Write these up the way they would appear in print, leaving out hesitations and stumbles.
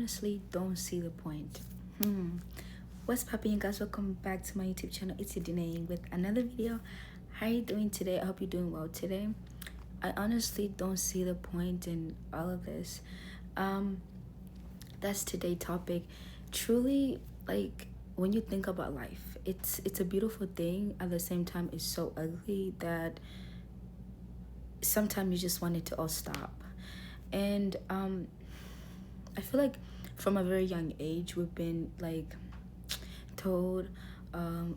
honestly don't see the point. Hmm. What's popping, guys? Welcome back to my YouTube channel. It's Adine with another video. How are you doing today? I hope you're doing well today. I honestly don't see the point in all of this. Um, that's today's topic. Truly, like when you think about life, it's a beautiful thing. At the same time, it's so ugly that sometimes you just want it to all stop. And I feel like from a very young age we've been like told,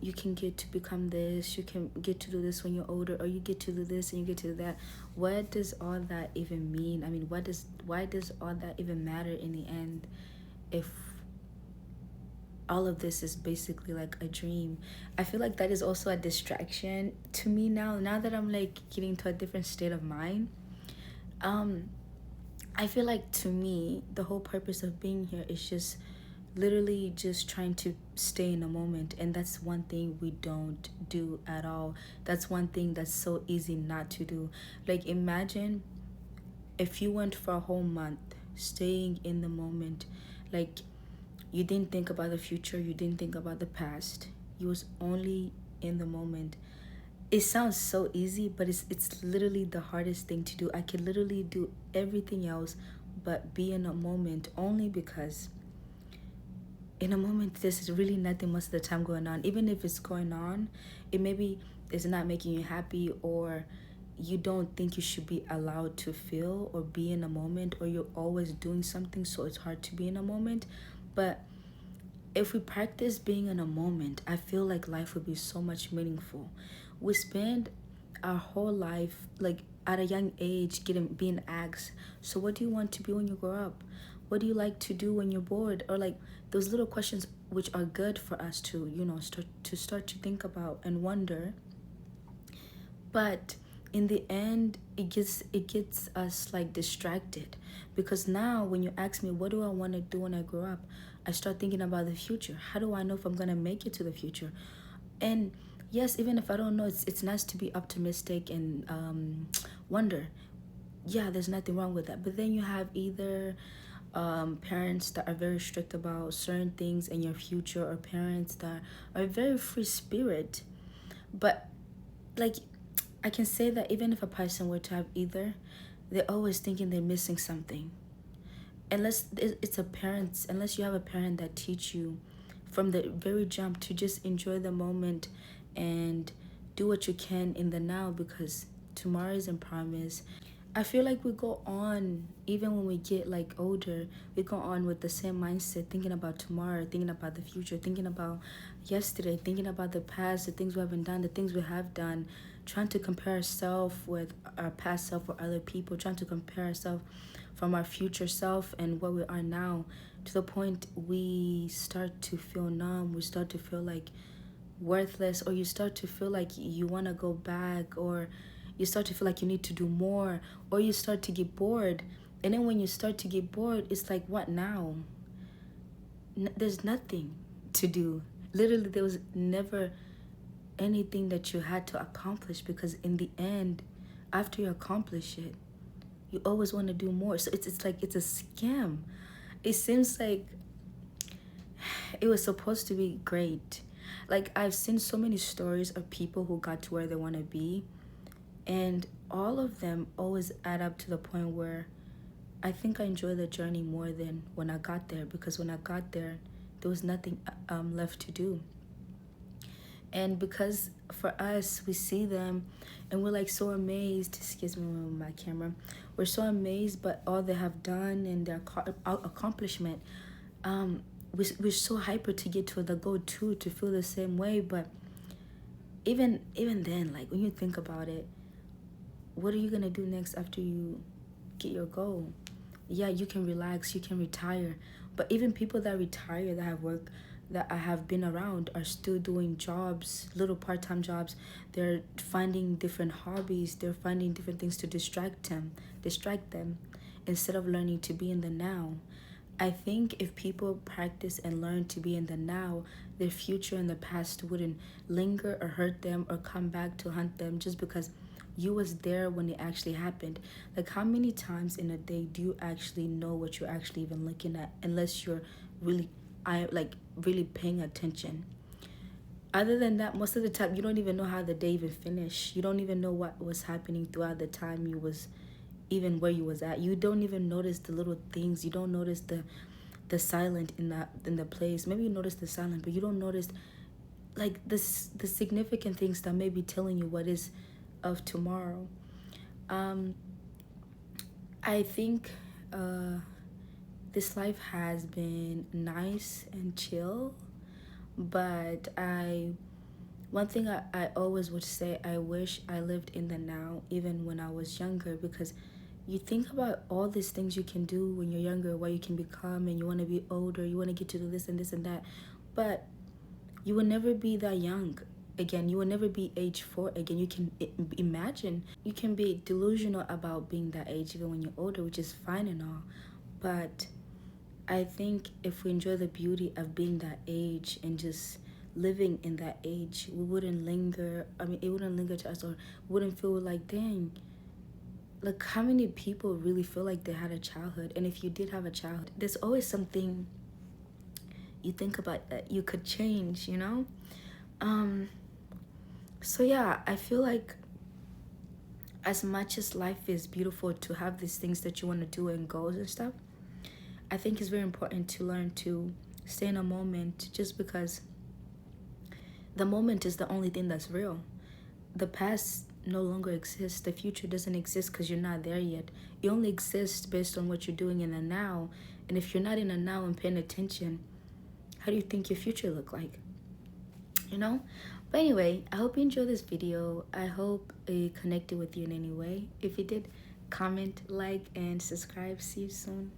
you can get to become this, you can get to do this when you're older, or you get to do this and you get to do that. What does all that even mean? I mean, why does all that even matter in the end if all of this is basically like a dream? I feel like that is also a distraction to me now that I'm like getting to a different state of mind. um I feel like to me, the whole purpose of being here is just literally just trying to stay in a moment. And that's one thing we don't do at all. That's one thing that's so easy not to do. Like, imagine if you went for a whole month staying in the moment. Like, you didn't think about the future, you didn't think about the past. You was only in the moment. It sounds so easy, but it's literally the hardest thing to do. I could literally do everything else but be in a moment, only because in a moment there's really nothing most of the time going on. Even if it's going on, it maybe is not making you happy, or you don't think you should be allowed to feel or be in a moment, or you're always doing something so it's hard to be in a moment. But if we practice being in a moment, I feel like life would be so much meaningful. We spend our whole life, like at a young age, getting being asked, so what do you want to be when you grow up? What do you like to do when you're bored? Or like those little questions which are good for us to, start to think about and wonder. But in the end, it gets us like distracted, because now when you ask me what do I want to do when I grow up, I start thinking about the future. How do I know if I'm going to make it to the future? And yes, even if I don't know, it's nice to be optimistic and wonder. Yeah, there's nothing wrong with that. But then you have either parents that are very strict about certain things in your future, or parents that are very free spirit. But like, I can say that even if a person were to have either, they're always thinking they're missing something. Unless it's a parent, unless you have a parent that teach you from the very jump to just enjoy the moment and do what you can in the now, because tomorrow isn't promised. I feel like we go on, even when we get like older, we go on with the same mindset, thinking about tomorrow, thinking about the future, thinking about yesterday, thinking about the past, the things we haven't done, the things we have done, trying to compare ourselves with our past self or other people, trying to compare ourselves from our future self and what we are now, to the point we start to feel numb, we start to feel like worthless, or you start to feel like you want to go back, or you start to feel like you need to do more, or you start to get bored. And then when you start to get bored, it's like, what now? There's nothing to do. Literally, there was never anything that you had to accomplish, because in the end, after you accomplish it, you always want to do more. So it's like it's a scam. It seems like it was supposed to be great. Like, I've seen so many stories of people who got to where they want to be, and all of them always add up to the point where I think I enjoy the journey more than when I got there, because when I got there, there was nothing left to do. And because for us, we see them and we're like so amazed, excuse me with my camera, we're so amazed by all they have done and their accomplishment. We're so hyper to get to the goal too, to feel the same way. But even then, like when you think about it, what are you gonna do next after you get your goal? Yeah, you can relax, you can retire, but even people that retire, that have work, that I have been around, are still doing jobs, little part-time jobs. They're finding different hobbies, they're finding different things to distract them instead of learning to be in the now. I think if people practice and learn to be in the now, their future and the past wouldn't linger or hurt them or come back to hunt them, just because you was there when it actually happened. Like, how many times in a day do you actually know what you're actually even looking at, unless you're really, I like really paying attention. Other than that, most of the time you don't even know how the day even finished. You don't even know what was happening throughout the time you was even where you was at. You don't even notice the little things. You don't notice the silent in the place. Maybe you notice the silent, but you don't notice like the significant things that may be telling you what is of tomorrow. um I think this life has been nice and chill, but one thing I always would say, I wish I lived in the now even when I was younger, because you think about all these things you can do when you're younger, what you can become, and you want to be older, you want to get to do this and this and that, but you will never be that young again. You will never be age 4 again. You can imagine, you can be delusional about being that age even when you're older, which is fine and all, but I think if we enjoy the beauty of being that age and just living in that age, we wouldn't linger. I mean, it wouldn't linger to us, or wouldn't feel like, dang, like how many people really feel like they had a childhood? And if you did have a childhood, there's always something you think about that you could change, you know? Um, so yeah, I feel like as much as life is beautiful to have these things that you want to do and goals and stuff, I think it's very important to learn to stay in a moment, just because the moment is the only thing that's real. The past no longer exists. The future doesn't exist because you're not there yet. It only exists based on what you're doing in the now. And if you're not in the now and paying attention, how do you think your future look like? You know? But anyway, I hope you enjoyed this video. I hope it connected with you in any way. If you did, comment, like, and subscribe. See you soon.